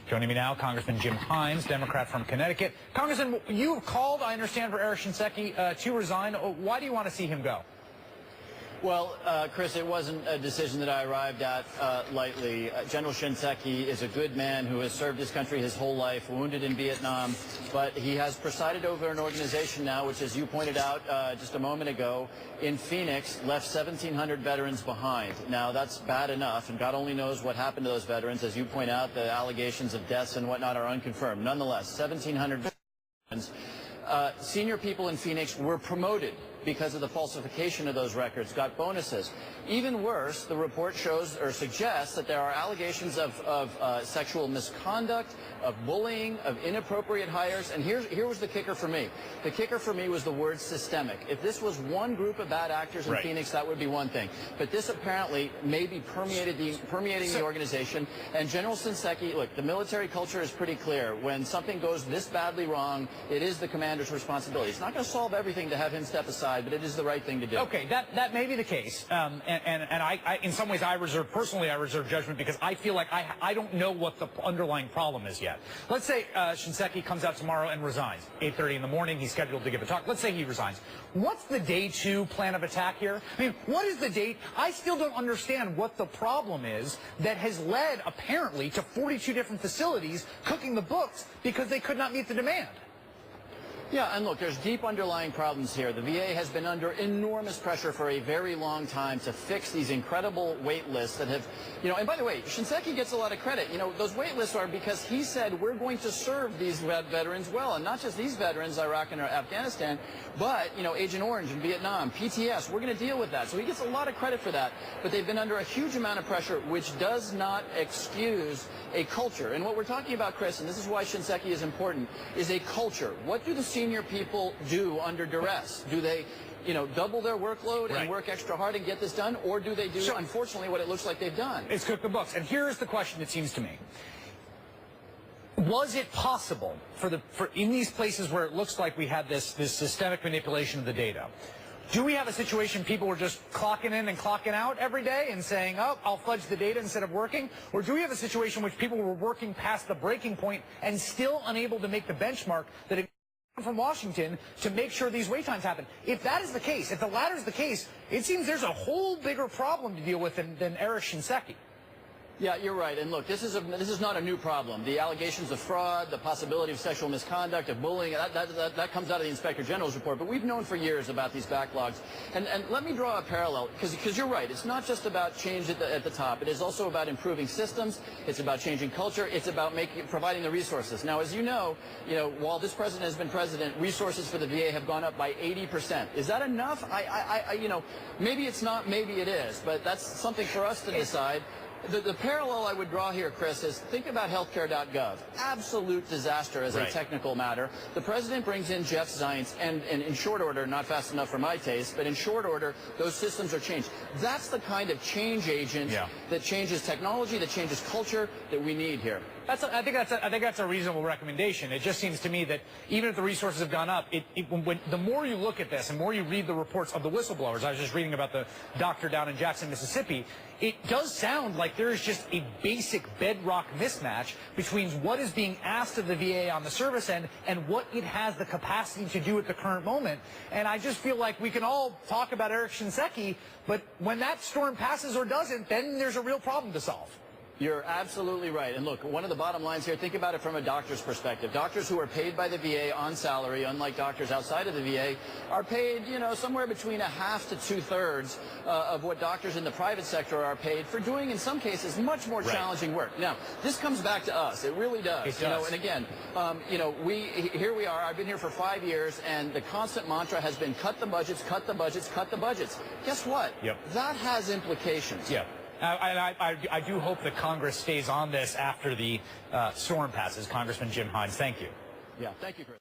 Joining me now, Congressman Jim Hines, Democrat from Connecticut. Congressman, you called, I understand, for Eric Shinseki to resign. Why do you want to see him go? Well, Chris, it wasn't a decision that I arrived at lightly. General Shinseki is a good man who has served his country his whole life, wounded in Vietnam, but he has presided over an organization now, which, as you pointed out just a moment ago, in Phoenix, left 1,700 veterans behind. Now, that's bad enough, and God only knows what happened to those veterans. As you point out, the allegations of deaths and whatnot are unconfirmed. Nonetheless, 1,700 veterans. Senior people in Phoenix were promoted because of the falsification of those records, got bonuses. Even worse, the report shows or suggests that there are allegations of sexual misconduct, of bullying, of inappropriate hires. And here was the kicker for me. The kicker for me was the word systemic. If this was one group of bad actors in Phoenix, that would be one thing. But this apparently may be permeating the organization. And General Shinseki, look, the military culture is pretty clear. When something goes this badly wrong, it is the commander's responsibility. It's not going to solve everything to have him step aside, but it is the right thing to do. Okay, that may be the case. And I in some ways, I reserve judgment because I feel like I don't know what the underlying problem is yet. Let's say Shinseki comes out tomorrow and resigns. 8:30 in the morning, he's scheduled to give a talk. Let's say he resigns. What's the day 2 plan of attack here? I mean, what is the date? I still don't understand what the problem is that has led, apparently, to 42 different facilities cooking the books because they could not meet the demand. Yeah, and look, there's deep underlying problems here. The VA has been under enormous pressure for a very long time to fix these incredible wait lists that have, and by the way, Shinseki gets a lot of credit. Those wait lists are because he said we're going to serve these veterans well, and not just these veterans, Iraq and Afghanistan, but, Agent Orange in Vietnam, PTS, we're going to deal with that. So he gets a lot of credit for that, but they've been under a huge amount of pressure, which does not excuse a culture. And what we're talking about, Chris, and this is why Shinseki is important, is a culture. What do the senior people do under duress? Do they, double their workload and work extra hard and get this done? Or do they do, unfortunately, what it looks like they've done? It's cook the books. And here's the question, it seems to me. Was it possible for in these places where it looks like we had this systemic manipulation of the data, do we have a situation people were just clocking in and clocking out every day and saying, oh, I'll fudge the data instead of working? Or do we have a situation in which people were working past the breaking point and still unable to make the benchmark that it from Washington to make sure these wait times happen? If that is the case, if the latter is the case, it seems there's a whole bigger problem to deal with than Eric Shinseki. Yeah, you're right. And look, this is not a new problem. The allegations of fraud, the possibility of sexual misconduct, of bullying, that comes out of the Inspector General's report. But we've known for years about these backlogs. And let me draw a parallel, because you're right. It's not just about change at the top. It is also about improving systems. It's about changing culture. It's about providing the resources. Now, as you know, while this president has been president, resources for the VA have gone up by 80%. Is that enough? Maybe it's not, maybe it is. But that's something for us to decide. The parallel I would draw here, Chris, is think about healthcare.gov. Absolute disaster as a technical matter. The president brings in Jeff Zients, and in short order, not fast enough for my taste, but in short order, those systems are changed. That's the kind of change agent that changes technology, that changes culture that we need here. I think that's a reasonable recommendation. It just seems to me that even if the resources have gone up, the more you look at this and more you read the reports of the whistleblowers, I was just reading about the doctor down in Jackson, Mississippi, it does sound like there is just a basic bedrock mismatch between what is being asked of the VA on the service end and what it has the capacity to do at the current moment. And I just feel like we can all talk about Eric Shinseki, but when that storm passes or doesn't, then there's a real problem to solve. You're absolutely right. And look, one of the bottom lines here, think about it from a doctor's perspective. Doctors who are paid by the VA on salary, unlike doctors outside of the VA, are paid, somewhere between a half to 2/3 of what doctors in the private sector are paid for doing, in some cases, much more challenging work. Now, this comes back to us. It really does. It does. And again, here we are. I've been here for 5 years, and the constant mantra has been cut the budgets, cut the budgets, cut the budgets. Guess what? That has implications. I do hope that Congress stays on this after the storm passes. Congressman Jim Hines, thank you. Yeah, thank you, Chris.